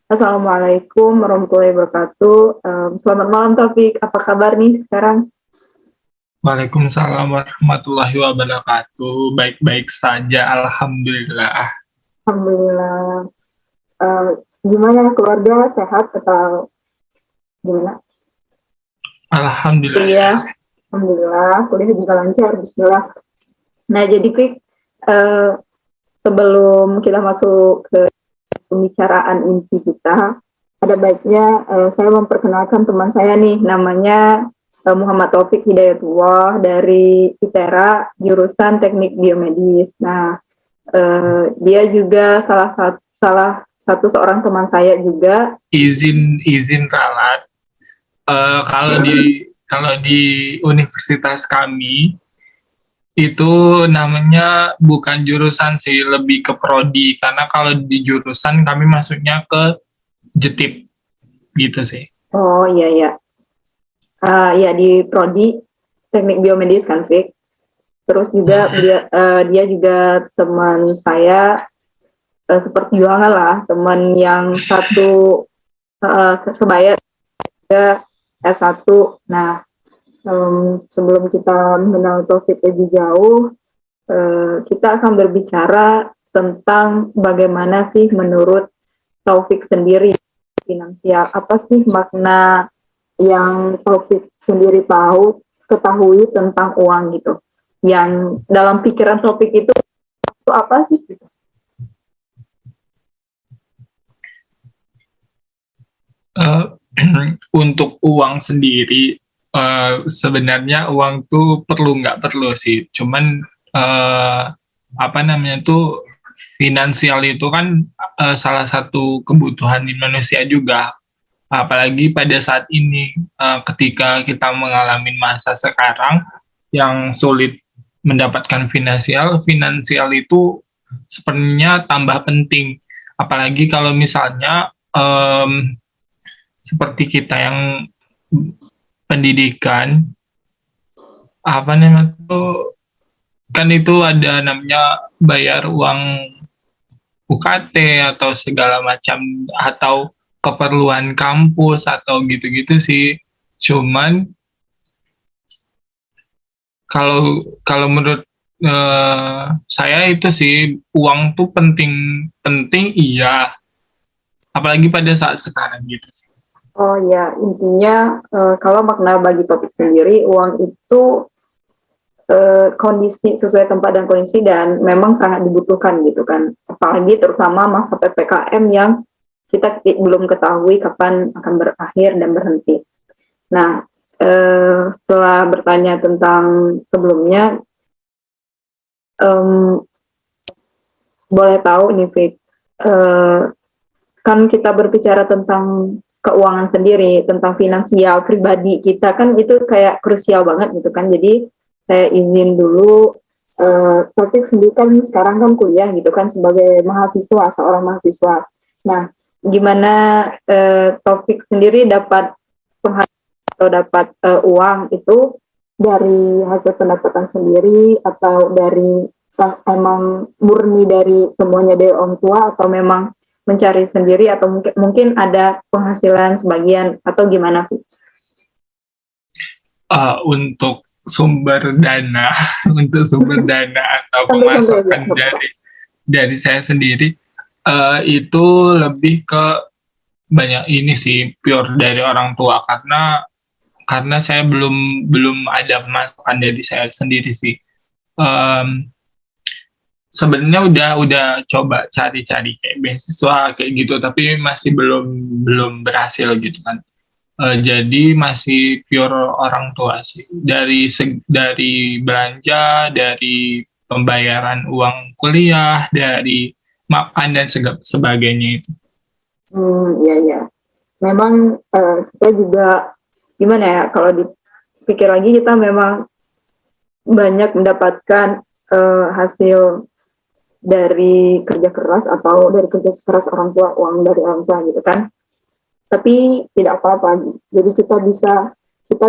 Assalamualaikum warahmatullahi wabarakatuh. Selamat malam Taufik, apa kabar nih sekarang? Waalaikumsalam warahmatullahi wabarakatuh. Baik-baik saja, alhamdulillah. Alhamdulillah. Eh, Gimana keluarga sehat atau gimana? Alhamdulillah Kuliah, saya. Alhamdulillah, kuliah juga lancar, Bismillah. Nah jadi Fik, eh, sebelum kita masuk ke pembicaraan inti kita, ada baiknya saya memperkenalkan teman saya nih, namanya Muhammad Taufik Hidayatullah dari ITERA, jurusan Teknik Biomedis. Nah, dia juga salah satu seorang teman saya juga. Izin ralat. Kalau di universitas kami itu namanya bukan jurusan sih, lebih ke prodi. Karena kalau di jurusan kami masuknya ke JETIP gitu sih. Oh iya ya, ya di prodi Teknik Biomedis kan, Fik. Terus juga Hmm. dia juga teman saya, seperjuangan lah, teman yang satu, sebaya juga S1. Nah, sebelum kita mengenal Taufik lebih jauh, kita akan berbicara tentang bagaimana sih menurut Taufik sendiri finansial. Apa sih makna yang Taufik sendiri ketahui tentang uang gitu. Yang dalam pikiran Taufik itu apa sih? Eh, untuk uang sendiri, sebenarnya uang tuh perlu nggak perlu sih. Cuman eh, apa namanya tuh finansial itu kan salah satu kebutuhan di manusia juga. Apalagi pada saat ini, ketika kita mengalami masa sekarang yang sulit mendapatkan finansial, finansial itu sepertinya tambah penting. Apalagi kalau misalnya seperti kita yang pendidikan, apa namanya tuh, kan itu ada namanya bayar uang UKT atau segala macam, atau keperluan kampus atau gitu-gitu sih. Cuman kalau kalau menurut saya itu sih, uang tuh penting, penting iya, apalagi pada saat sekarang gitu sih. Oh ya, intinya kalau makna bagi topik sendiri, uang itu kondisi sesuai tempat dan kondisi dan memang sangat dibutuhkan gitu kan. Apalagi terutama masa PPKM yang kita belum ketahui kapan akan berakhir dan berhenti. Nah, setelah bertanya tentang sebelumnya, um, boleh tahu nih, Fik, kan kita berbicara tentang keuangan sendiri, tentang finansial pribadi kita kan itu kayak krusial banget gitu kan. Jadi saya izin dulu, Taufik sendiri kan sekarang kan kuliah gitu kan sebagai mahasiswa, seorang mahasiswa. Nah, gimana Taufik sendiri dapat penghasilan atau dapat uang itu dari hasil pendapatan sendiri atau dari emang murni dari semuanya dari orang tua atau memang mencari sendiri atau mungkin ada penghasilan sebagian atau gimana? Untuk sumber dana, untuk sumber dana atau Santai-santai aja. pemasukan dari saya sendiri, itu lebih ke banyak ini sih, pure dari orang tua, karena saya belum belum ada pemasukan dari saya sendiri sih. Em, Sebenarnya udah coba cari-cari kayak beasiswa kayak gitu, tapi masih belum belum berhasil gitu kan. Jadi masih pure orang tua sih, dari belanja, dari pembayaran uang kuliah, dari makan dan sebagainya itu. Iya ya. Memang kita juga gimana ya kalau dipikir lagi kita memang banyak mendapatkan hasil dari kerja keras atau dari kerja keras orang tua, uang dari orang tua gitu kan. Tapi tidak apa-apa. Jadi kita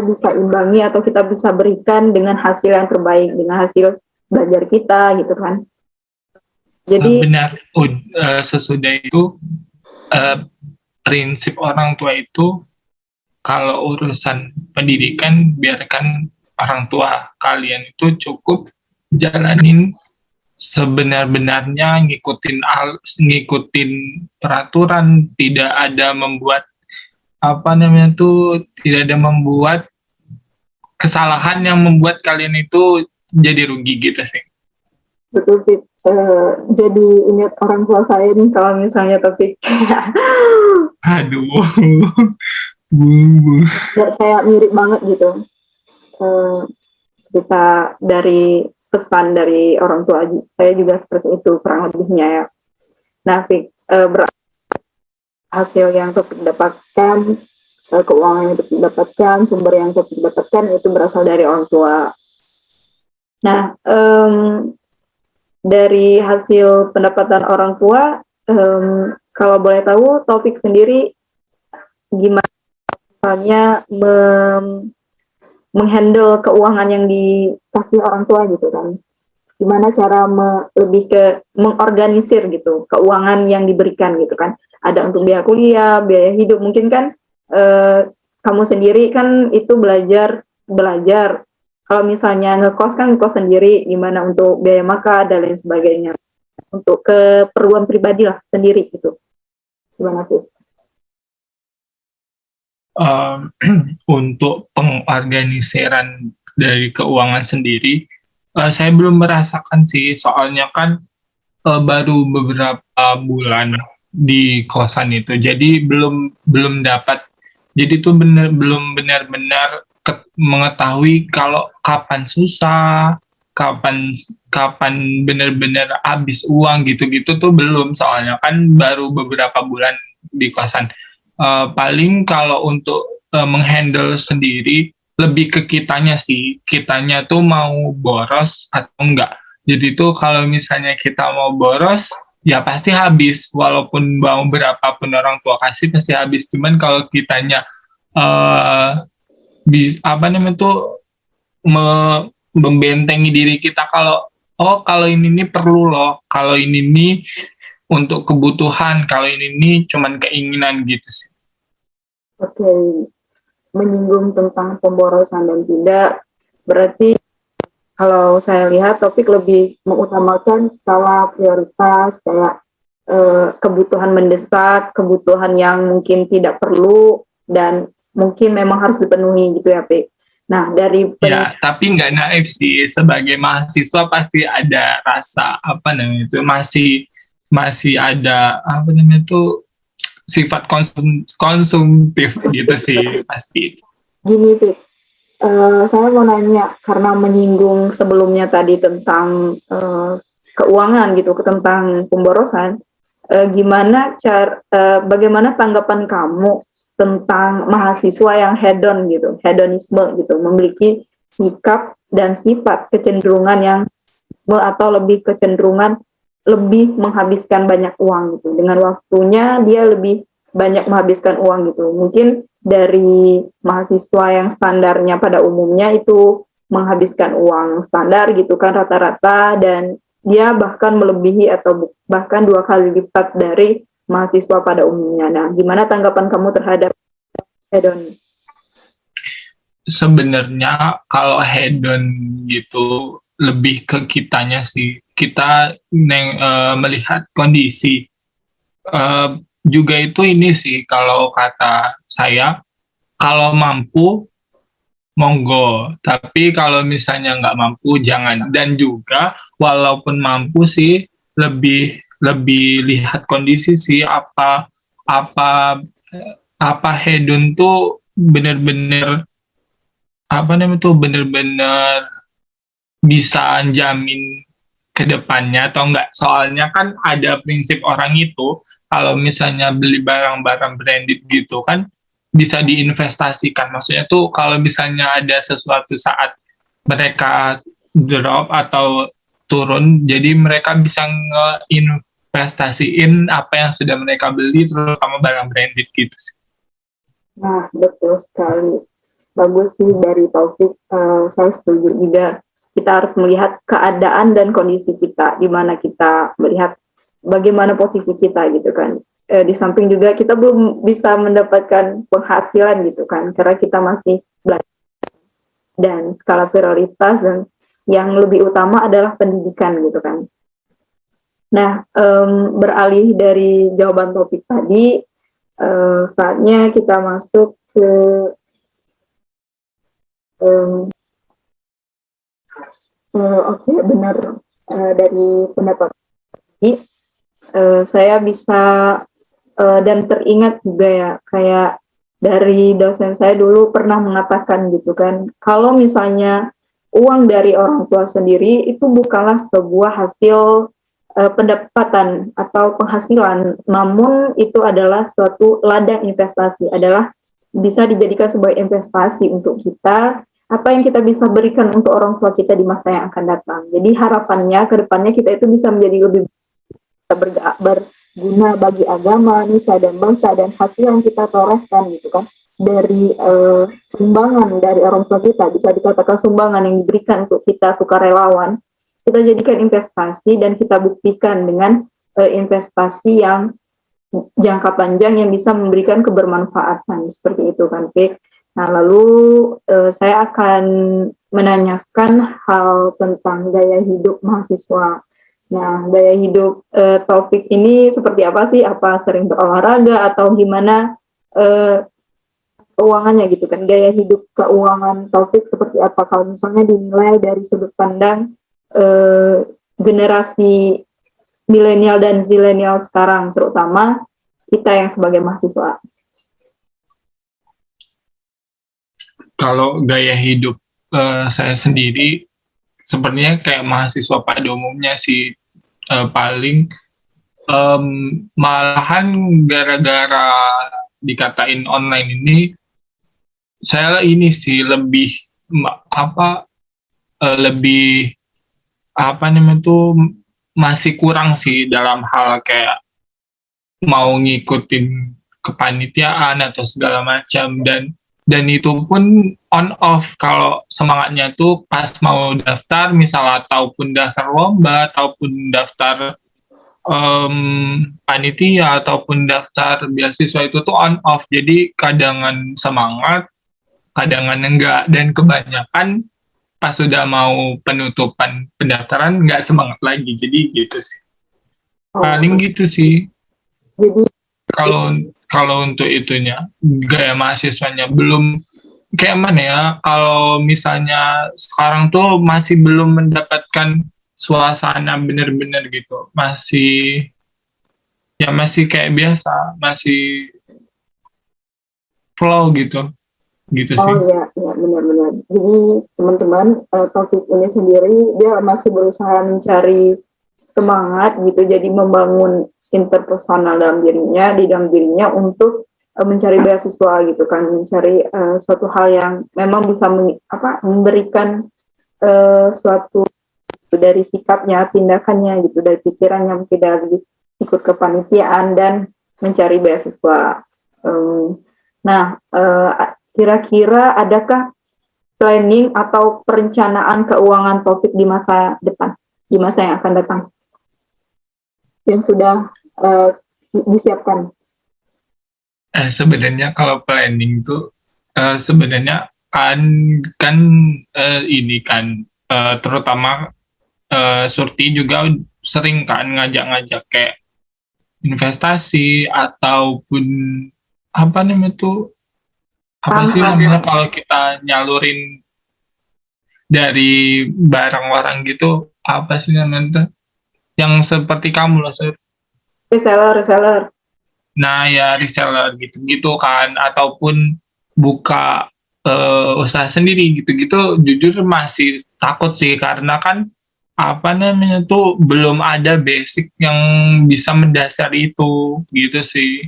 bisa imbangi atau kita bisa berikan dengan hasil yang terbaik, dengan hasil belajar kita gitu kan. Jadi Benar. Sesudah itu, prinsip orang tua itu kalau urusan pendidikan biarkan orang tua kalian itu cukup jalanin sebenar-benarnya, ngikutin peraturan, tidak ada membuat apa namanya tuh, tidak ada membuat kesalahan yang membuat kalian itu jadi rugi gitu sih. Betul, Pip. Jadi ingat orang tua saya nih kalau misalnya topik Aduh. Bu. kayak mirip banget gitu. Cerita dari pesan dari orang tua saya juga seperti itu kurang lebihnya ya. Nah, Pip, hasil yang Topik dapatkan, keuangan yang Topik dapatkan, sumber yang Topik dapatkan itu berasal dari orang tua. Nah, dari hasil pendapatan orang tua, kalau boleh tahu Topik sendiri gimana misalnya menghandle keuangan yang dikasih orang tua gitu kan? Gimana cara lebih ke mengorganisir gitu keuangan yang diberikan gitu kan? Ada untuk biaya kuliah, biaya hidup, mungkin kan kamu sendiri kan itu belajar. Kalau misalnya ngekos kan ngekos sendiri, gimana untuk biaya makan dan lain sebagainya. Untuk keperluan pribadi lah sendiri gitu. Gimana sih? Untuk pengorganisiran dari keuangan sendiri, saya belum merasakan sih, soalnya kan baru beberapa bulan di kosan itu, jadi belum dapat, jadi tuh belum benar-benar mengetahui kalau kapan susah, kapan kapan benar-benar habis uang gitu-gitu tuh belum, soalnya kan baru beberapa bulan di kosan. Paling kalau untuk menghandle sendiri lebih ke kitanya sih, kitanya tuh mau boros atau enggak. Jadi tuh kalau misalnya kita mau boros, ya pasti habis, walaupun mau berapapun orang tua kasih pasti habis. Cuman kalau kitanya apa namanya tuh membentengi diri kita, kalau oh kalau ini perlu loh, kalau ini untuk kebutuhan, kalau ini cuman keinginan gitu sih. Oke, menyinggung tentang pemborosan dan tidak, berarti kalau saya lihat Topik lebih mengutamakan skala prioritas, kayak kebutuhan mendesak, kebutuhan yang mungkin tidak perlu, dan mungkin memang harus dipenuhi gitu ya, Pik. Nah, dari ya, tapi nggak naif sih, sebagai mahasiswa pasti ada rasa apa namanya itu, masih ada apa namanya itu, sifat konsumtif gitu sih pasti. Gini, Pik, saya mau nanya karena menyinggung sebelumnya tadi tentang keuangan gitu, tentang pemborosan. Bagaimana tanggapan kamu tentang mahasiswa yang hedon gitu, hedonisme gitu, memiliki sikap dan sifat kecenderungan yang atau lebih kecenderungan lebih menghabiskan banyak uang gitu. Dengan waktunya dia lebih banyak menghabiskan uang gitu. Mungkin dari mahasiswa yang standarnya pada umumnya itu menghabiskan uang standar gitu kan rata-rata, dan dia bahkan melebihi atau bahkan 2 kali lipat dari mahasiswa pada umumnya. Nah, gimana tanggapan kamu terhadap hedon? Sebenarnya kalau hedon gitu lebih ke kitanya sih, kita melihat kondisi. Juga itu ini sih, kalau kata saya, kalau mampu monggo, tapi kalau misalnya nggak mampu jangan. Dan juga walaupun mampu sih, lebih lebih lihat kondisi sih, apa apa hedon tuh bener-bener apa namanya tuh, bener-bener bisa jamin ke depannya atau enggak. Soalnya kan ada prinsip orang itu, kalau misalnya beli barang-barang branded gitu kan bisa diinvestasikan. Maksudnya tuh kalau misalnya ada sesuatu saat mereka drop atau turun, jadi mereka bisa ngeinvestasiin apa yang sudah mereka beli, terutama barang branded gitu sih. Nah, betul sekali. Bagus sih dari Taufik. Saya setuju juga. Kita harus melihat keadaan dan kondisi kita, di mana kita melihat bagaimana posisi kita gitu kan. Di samping juga kita belum bisa mendapatkan penghasilan gitu kan, karena kita masih belajar dan skala prioritas, dan yang lebih utama adalah pendidikan gitu kan. Nah, beralih dari jawaban topik tadi, saatnya kita masuk ke oke, benar, dari pendapat tadi, saya bisa dan teringat juga ya, kayak dari dosen saya dulu pernah mengatakan gitu kan, kalau misalnya uang dari orang tua sendiri itu bukanlah sebuah hasil pendapatan atau penghasilan, namun itu adalah suatu ladang investasi, adalah bisa dijadikan sebagai investasi untuk kita, apa yang kita bisa berikan untuk orang tua kita di masa yang akan datang. Jadi harapannya ke depannya kita itu bisa menjadi lebih berguna bagi agama, nusa dan bangsa, dan hasil yang kita torehkan gitu kan dari sumbangan dari orang tua kita, bisa dikatakan sumbangan yang diberikan untuk kita sukarelawan, kita jadikan investasi dan kita buktikan dengan investasi yang jangka panjang yang bisa memberikan kebermanfaatan, seperti itu kan, Pik. Nah, lalu saya akan menanyakan hal tentang gaya hidup mahasiswa. Nah, gaya hidup Taufik ini seperti apa sih? Apa sering berolahraga atau gimana keuangannya gitu kan? Gaya hidup keuangan Taufik seperti apa kalau misalnya dinilai dari sudut pandang generasi milenial dan zilenial sekarang, terutama kita yang sebagai mahasiswa. Kalau gaya hidup saya sendiri sebenarnya kayak mahasiswa pada umumnya sih, paling malahan gara-gara dikatain online ini, saya ini sih lebih lebih apa namanya tuh masih kurang sih dalam hal kayak mau ngikutin kepanitiaan atau segala macam, dan itu pun on off. Kalau semangatnya tuh pas mau daftar misal, ataupun daftar lomba, ataupun daftar panitia, ataupun daftar beasiswa, itu tuh on off. Jadi kadangan semangat, kadangan enggak, dan kebanyakan pas sudah mau penutupan pendaftaran nggak semangat lagi. Jadi gitu sih, paling gitu sih. Jadi kalau kalau untuk itunya gaya mahasiswanya belum, kayak mana ya, kalau misalnya sekarang tuh masih belum mendapatkan suasana bener-bener gitu, masih ya masih kayak biasa, masih flow gitu gitu oh sih. ya, ya benar-benar. Jadi teman-teman, Taufik ini sendiri dia masih berusaha mencari semangat gitu, jadi membangun interpersonal di dalam dirinya untuk mencari beasiswa gitu kan, mencari suatu hal yang memang bisa memberikan suatu dari sikapnya, tindakannya gitu, dari pikirannya, mungkin dari ikut kepanitiaan dan mencari beasiswa. Nah, kira-kira adakah planning atau perencanaan keuangan Taufik di masa depan, di masa yang akan datang, yang sudah disiapkan? Sebenarnya kalau planning tuh sebenarnya kan kan ini kan terutama Surti juga sering kan ngajak-ngajak kayak investasi, ataupun apa namanya tuh, apa sih namanya kalau kita nyalurin dari barang orang gitu, apa sih namanya tuh, yang seperti kamu lah, Sur. Reseller. Nah ya reseller gitu-gitu kan, ataupun buka usaha sendiri gitu-gitu, jujur masih takut sih, karena kan apa namanya tuh belum ada basic yang bisa mendasari itu gitu sih.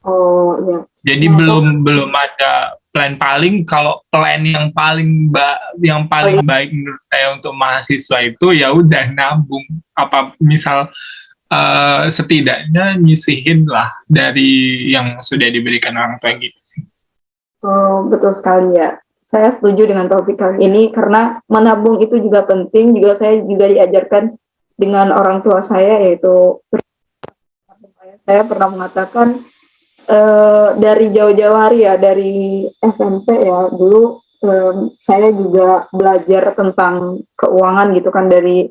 Oh ya. Jadi belum ada plan. Paling kalau plan yang paling baik menurut saya untuk mahasiswa itu ya udah nabung, apa misal setidaknya nyisihin lah dari yang sudah diberikan orang tua gitu sih. Oh, betul sekali ya. Saya setuju dengan topik kali ini karena menabung itu juga penting. Juga saya juga diajarkan dengan orang tua saya, yaitu saya pernah mengatakan dari jauh-jauh hari ya, dari SMP ya dulu, saya juga belajar tentang keuangan gitu kan dari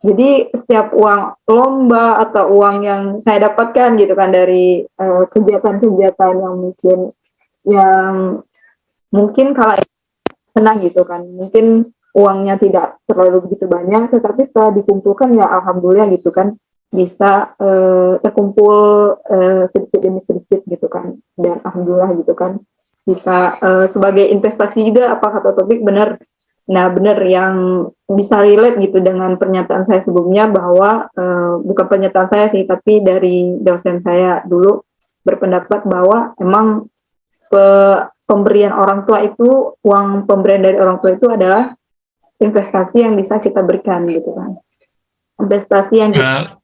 jadi setiap uang lomba atau uang yang saya dapatkan gitu kan dari kegiatan-kegiatan yang mungkin kalau senang gitu kan, mungkin uangnya tidak terlalu begitu banyak, tetapi setelah dikumpulkan ya alhamdulillah gitu kan, bisa terkumpul sedikit demi sedikit gitu kan, dan alhamdulillah gitu kan bisa sebagai investasi juga. Apa kata Topik benar. Nah benar, yang bisa relate gitu dengan pernyataan saya sebelumnya bahwa bukan pernyataan saya sih, tapi dari dosen saya dulu berpendapat bahwa emang pemberian orang tua itu, uang pemberian dari orang tua itu adalah investasi yang bisa kita berikan gitu kan, investasi yang kita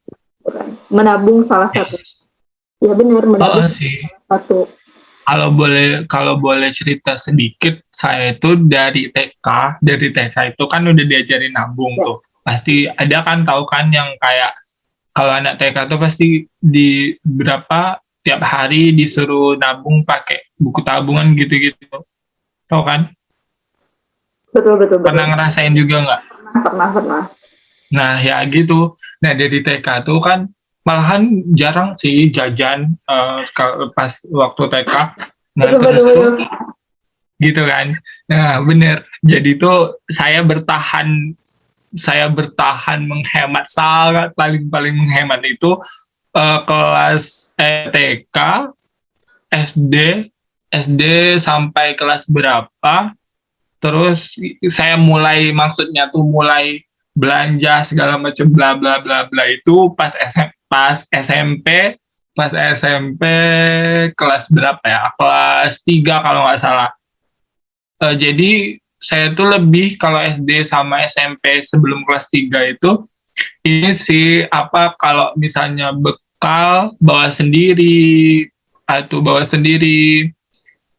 menabung salah satu. Yes. Ya benar, menabung Sih. satu. Kalau boleh cerita sedikit, saya itu dari TK itu kan udah diajarin nabung Ya. tuh. Pasti ada kan, tahu kan yang kayak kalau anak TK tuh pasti di berapa tiap hari disuruh nabung pakai buku tabungan gitu-gitu. Tahu kan? Betul. Pernah ngerasain juga nggak? Pernah. Nah, ya gitu. Nah, dari TK tuh kan malahan jarang sih jajan pas waktu TK. Nah, terus tuh Betul. gitu kan. Nah, bener. Jadi tuh saya bertahan menghemat, sangat paling menghemat itu kelas TK, SD, SD sampai kelas berapa. Terus saya mulai, maksudnya tuh mulai belanja segala macam bla bla bla bla itu pas SMP kelas berapa ya, kelas 3 kalau nggak salah. Jadi saya tuh lebih kalau SD sama SMP sebelum kelas 3 itu ini sih, apa, kalau misalnya bekal bawa sendiri,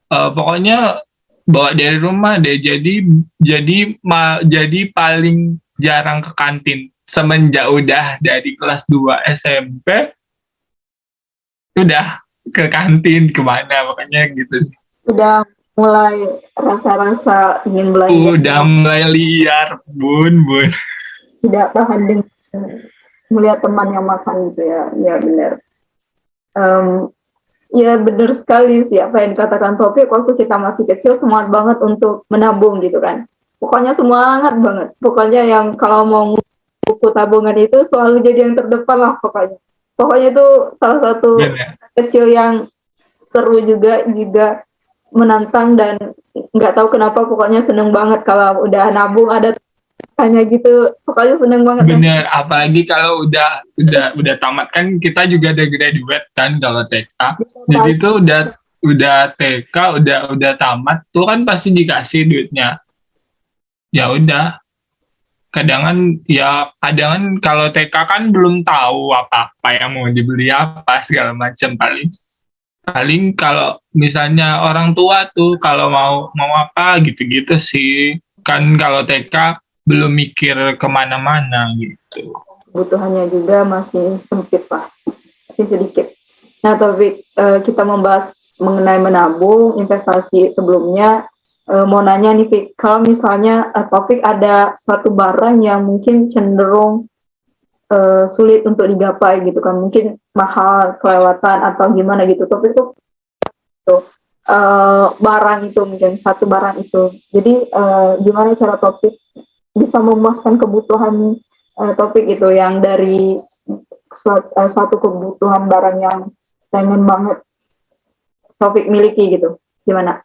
pokoknya bawa dari rumah deh. Jadi paling jarang ke kantin. Semenjak udah dari kelas 2 SMP udah ke kantin kemana, makanya gitu. Sudah mulai rasa-rasa ingin belanja. Udah mulai liar, bun. Tidak tahan dengan melihat teman yang makan gitu ya. Ya benar. Ya benar sekali sih apa yang dikatakan Topik. Waktu kita masih kecil semangat banget untuk menabung gitu kan. Pokoknya semangat banget. Pokoknya yang kalau mau buku tabungan itu selalu jadi yang terdepan lah pokoknya. Pokoknya itu salah satu kecil yang seru juga menantang, dan nggak tahu kenapa pokoknya seneng banget kalau udah nabung ada hanya gitu, pokoknya seneng banget. Bener, apalagi kalau udah tamat kan, kita juga ada graduate kan kalau TK. Jadi tuh udah TK, udah tamat tuh kan pasti dikasih duitnya. Ya udah, kadang kalau TK kan belum tahu apa-apa yang mau dibeli apa segala macam. Paling kalau misalnya orang tua tuh kalau mau apa gitu-gitu sih. Kan kalau TK belum mikir kemana-mana gitu. Kebutuhannya juga masih sempit lah, masih sedikit. Nah, Taufik, kita membahas mengenai menabung, investasi sebelumnya. Mau nanya nih, Fik, kalau misalnya Taufik ada suatu barang yang mungkin cenderung sulit untuk digapai gitu kan, mungkin mahal, kelewatan atau gimana gitu, Taufik tuh barang itu, mungkin satu barang itu. Jadi gimana cara Taufik bisa memuaskan kebutuhan Topik itu yang dari suatu kebutuhan barang yang pengen banget Topik miliki gitu, gimana?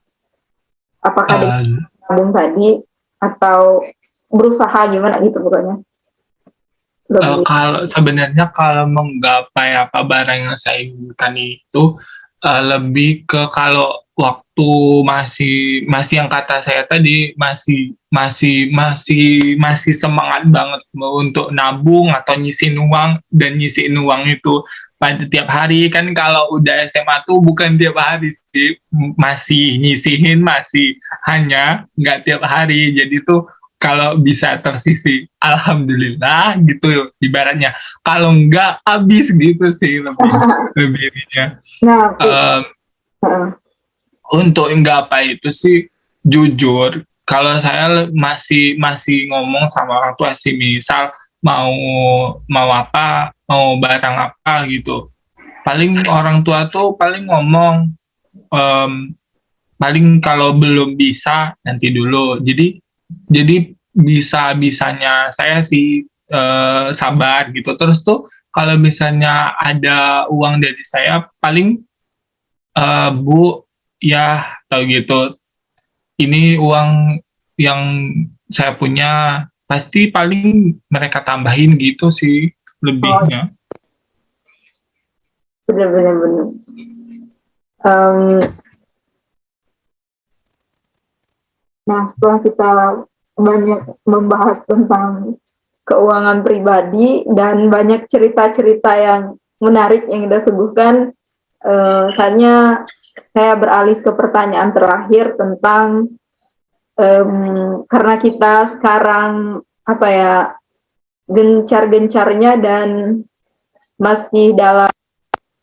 Apakah dengan nabung tadi atau berusaha gimana gitu pokoknya? Kalau sebenarnya kalau menggapai apa barang yang saya inginkan itu lebih ke, kalau waktu masih yang kata saya tadi, masih semangat banget untuk nabung atau nyisiin uang itu pada tiap hari. Kan kalau udah SMA tuh bukan tiap hari sih, masih nyisihin, masih hanya nggak tiap hari. Jadi tuh kalau bisa tersisi, alhamdulillah gitu ibaratnya. Kalau enggak, habis gitu sih lebih ininya. Nah, Em, untuk enggak apa itu sih, jujur, kalau saya masih masih ngomong sama orang tua sih, misal mau mau apa, mau barang apa gitu. Paling orang tua tuh paling ngomong, em, paling kalau belum bisa nanti dulu. Jadi bisa-bisanya saya sih sabar gitu. Terus tuh kalau misalnya ada uang dari saya, paling Bu, ya tahu gitu, ini uang yang saya punya, pasti paling mereka tambahin gitu sih oh, lebihnya. benar-benar benar. Em, nah, setelah kita banyak membahas tentang keuangan pribadi dan banyak cerita-cerita yang menarik yang kita suguhkan, kayaknya saya beralih ke pertanyaan terakhir tentang karena kita sekarang apa ya, gencar-gencarnya dan masih dalam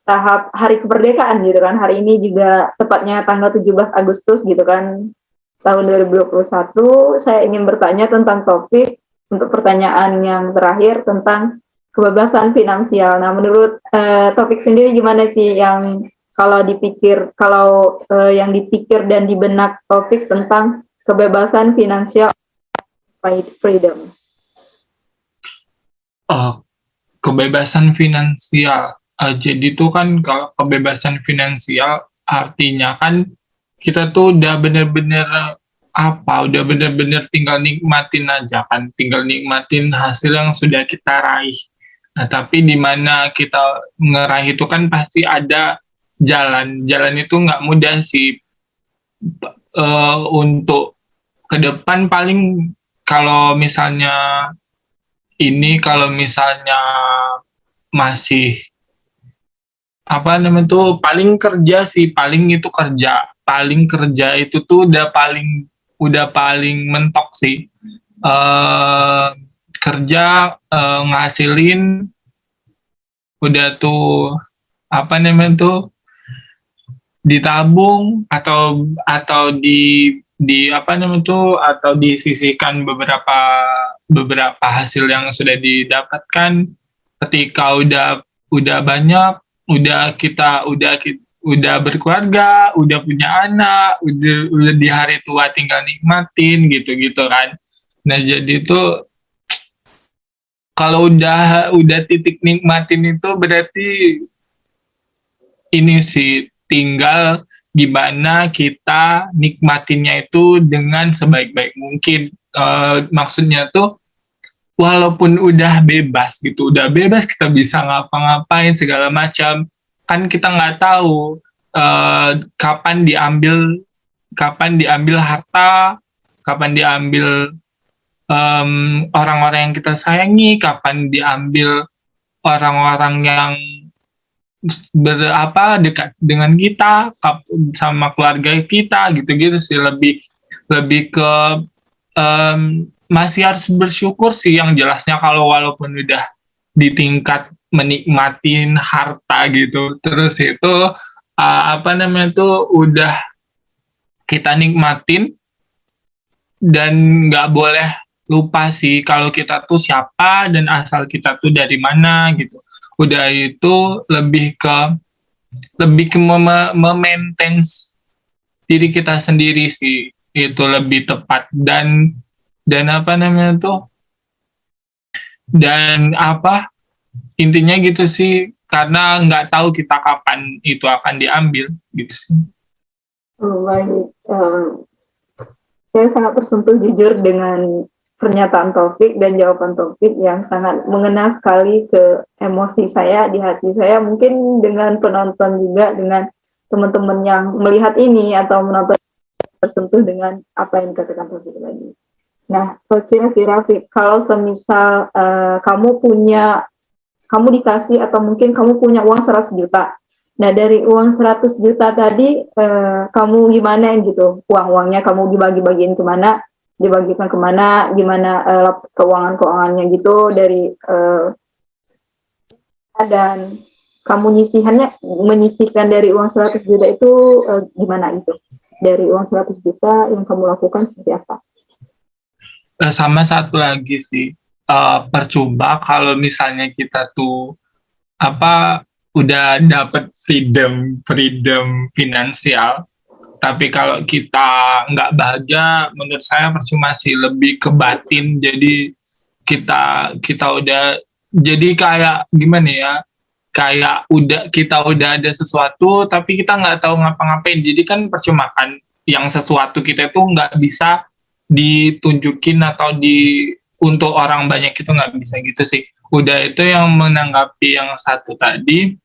tahap hari kemerdekaan gitu kan. Hari ini juga tepatnya tanggal 17 Agustus gitu kan, tahun 2021. Saya ingin bertanya tentang topik untuk pertanyaan yang terakhir tentang kebebasan finansial. Nah, menurut topik sendiri gimana sih yang yang dipikir dan di benak topik tentang kebebasan finansial freedom? Oh, kebebasan finansial. Jadi tuh kan kalau kebebasan finansial artinya kan kita tuh udah bener-bener udah bener-bener tinggal nikmatin aja kan, tinggal nikmatin hasil yang sudah kita raih. Nah, tapi di mana kita ngeraih itu kan pasti ada jalan. Jalan itu nggak mudah sih. Untuk ke depan paling kalau misalnya kalau misalnya masih apa namanya tuh, paling kerja sih, paling kerja itu tuh udah paling mentok sih. eh Kerja, ngasilin, udah tuh apa namanya tuh, ditabung atau di apa namanya tuh, atau disisihkan beberapa beberapa hasil yang sudah didapatkan. Ketika udah banyak, udah berkeluarga, udah punya anak, udah di hari tua tinggal nikmatin gitu-gitu kan. Nah, jadi itu kalau udah titik nikmatin itu berarti ini sih, tinggal gimana kita nikmatinnya itu dengan sebaik-baik mungkin. Maksudnya tuh walaupun udah bebas gitu, udah bebas kita bisa ngapa-ngapain segala macam, kan kita nggak tahu kapan diambil harta, kapan diambil orang-orang yang kita sayangi, kapan diambil orang-orang yang dekat dengan kita, sama keluarga kita gitu-gitu sih. Lebih lebih ke masih harus bersyukur sih, yang jelasnya, kalau walaupun udah di tingkat menikmatin harta gitu, terus itu apa namanya tuh udah kita nikmatin, dan nggak boleh lupa sih kalau kita tuh siapa dan asal kita tuh dari mana gitu. Udah itu lebih ke memaintain diri kita sendiri sih, itu lebih tepat. Dan apa namanya tuh, dan apa, intinya gitu sih, karena nggak tahu kita kapan itu akan diambil gitu sih. Baik, saya sangat tersentuh jujur dengan pernyataan Taufik dan jawaban Taufik yang sangat mengena sekali ke emosi saya, di hati saya. Mungkin dengan penonton juga, dengan teman-teman yang melihat ini atau menonton, tersentuh dengan apa yang dikatakan Taufik tadi. Nah, kira-kira Fik, kalau semisal kamu dikasih atau mungkin kamu punya uang 100 juta. Nah, dari uang 100 juta tadi, kamu gimana gitu? Uang-uangnya kamu dibagi-bagiin kemana? dibagikan kemana, gimana keuangannya gitu dari dan kamu menyisihkan dari uang 100 juta itu gimana gitu? Dari uang 100 juta yang kamu lakukan seperti apa? Sama satu lagi sih, percuma kalau misalnya kita tuh apa udah dapat freedom finansial, tapi kalau kita nggak bahagia, menurut saya percuma sih, lebih ke batin. Jadi kita udah jadi kayak gimana ya, kayak kita udah ada sesuatu tapi kita nggak tahu ngapa-ngapain, jadi kan percuma kan. Yang sesuatu kita tuh nggak bisa ditunjukin atau untuk orang banyak itu nggak bisa gitu sih. Udah itu yang menanggapi yang satu tadi,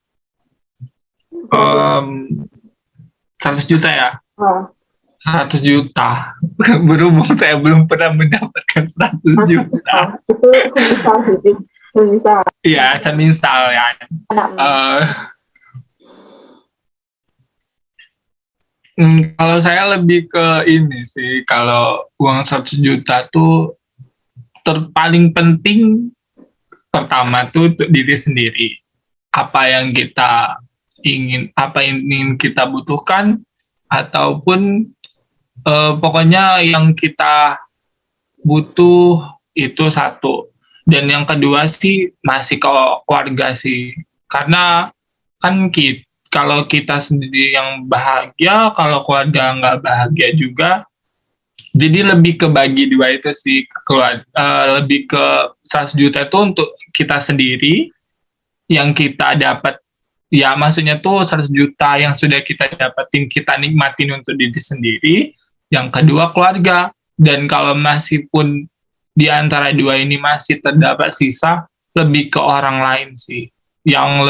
100 juta ya. 100 juta. Berhubung saya belum pernah mendapatkan 100 juta. Itu semisal sih. Iya, semisal ya. Kalau saya lebih ke ini sih, kalau uang 100 juta tuh paling penting pertama tuh untuk diri sendiri. Apa yang ingin kita butuhkan, ataupun pokoknya yang kita butuh itu satu. Dan yang kedua sih masih ke keluarga sih, karena kan kalau kita sendiri yang bahagia, kalau keluarga nggak bahagia juga, jadi lebih ke bagi dua itu sih, lebih ke 100 juta itu untuk kita sendiri, yang kita dapat, ya maksudnya tuh 100 juta yang sudah kita dapetin, kita nikmatin untuk diri sendiri. Yang kedua keluarga. Dan kalau masih pun di antara dua ini masih terdapat sisa, lebih ke orang lain sih, yang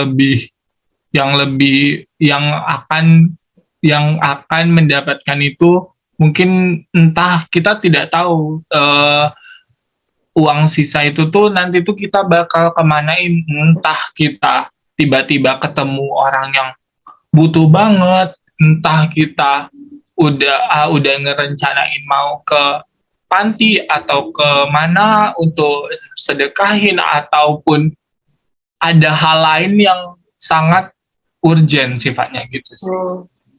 akan mendapatkan itu. Mungkin entah, kita tidak tahu uang sisa itu tuh nanti tuh kita bakal kemanain. Entah kita tiba-tiba ketemu orang yang butuh banget, entah kita udah ngerencanain mau ke panti atau ke mana untuk sedekahin, ataupun ada hal lain yang sangat urgent sifatnya gitu sih.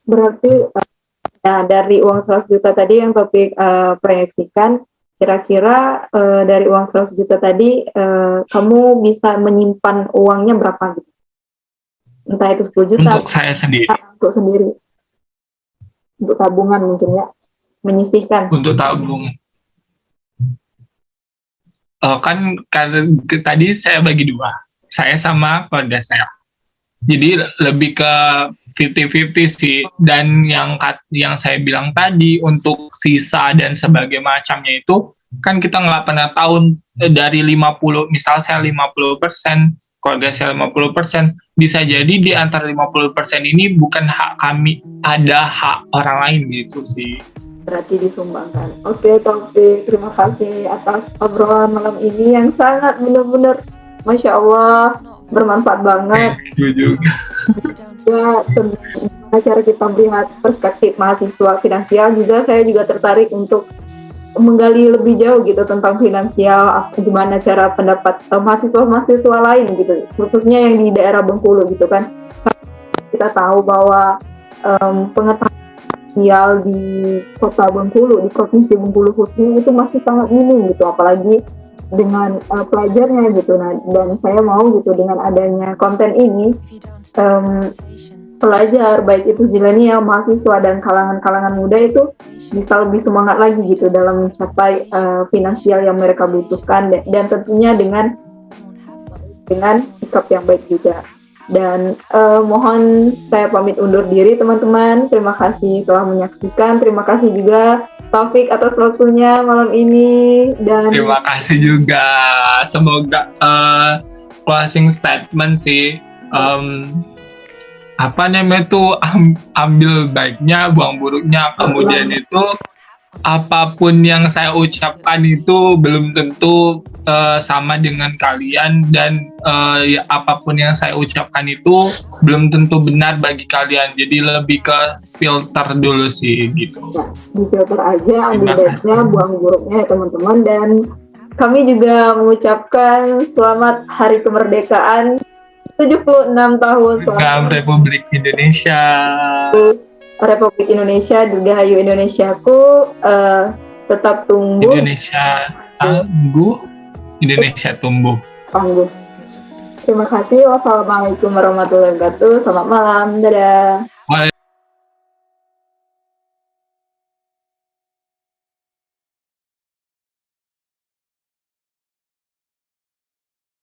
Berarti dari uang 100 juta tadi yang topik proyeksikan, kira-kira dari uang 100 juta tadi kamu bisa menyimpan uangnya berapa gitu? Entah itu 10 juta. Untuk saya sendiri. Untuk sendiri. Untuk tabungan mungkin ya. Menyisihkan. Untuk tabung. Kan tadi saya bagi dua. Saya sama keluarga saya. Jadi lebih ke 50-50 sih. Dan yang saya bilang tadi, untuk sisa dan sebagai macamnya itu, kan kita nggak pernah tahu. Dari 50, misal saya 50%, keluarga saya 50%, bisa jadi di antara 50% ini bukan hak kami, ada hak orang lain gitu sih. Berarti disumbangkan. Oke, Taufik, terima kasih atas obrolan malam ini yang sangat benar-benar, Masya Allah, bermanfaat banget. Juga. Ya, cara kita melihat perspektif mahasiswa finansial juga, saya juga tertarik untuk menggali lebih jauh gitu tentang finansial, gimana cara pendapat mahasiswa lain gitu, khususnya yang di daerah Bengkulu gitu kan. Kita tahu bahwa pengetahuan finansial di kota Bengkulu, di provinsi Bengkulu khususnya itu masih sangat minim gitu, apalagi dengan pelajarnya gitu. Nah, dan saya mau gitu dengan adanya konten ini, pelajar baik itu zilenial, mahasiswa dan kalangan muda itu bisa lebih semangat lagi gitu dalam mencapai finansial yang mereka butuhkan, dan tentunya dengan sikap yang baik juga. Dan mohon saya pamit undur diri teman-teman. Terima kasih telah menyaksikan. Terima kasih juga Taufik atas waktunya malam ini. Dan terima kasih juga. Semoga closing statement sih. Apa namanya tuh, ambil baiknya, buang buruknya. Kemudian itu apapun yang saya ucapkan itu belum tentu sama dengan kalian, dan ya, apapun yang saya ucapkan itu belum tentu benar bagi kalian. Jadi lebih ke filter dulu sih gitu. Ya, difilter aja, ambil Terima baiknya, kasih. buang buruknya ya teman-teman. Dan kami juga mengucapkan selamat Hari Kemerdekaan 76 tahun. Dengan Selamat Republik Indonesia. Republik Indonesia, Dirgahayu Indonesiaku, tetap tumbuh, Indonesia tangguh, Indonesia tumbuh. tangguh. Terima kasih. Wassalamualaikum warahmatullahi wabarakatuh. Selamat malam. Dadah.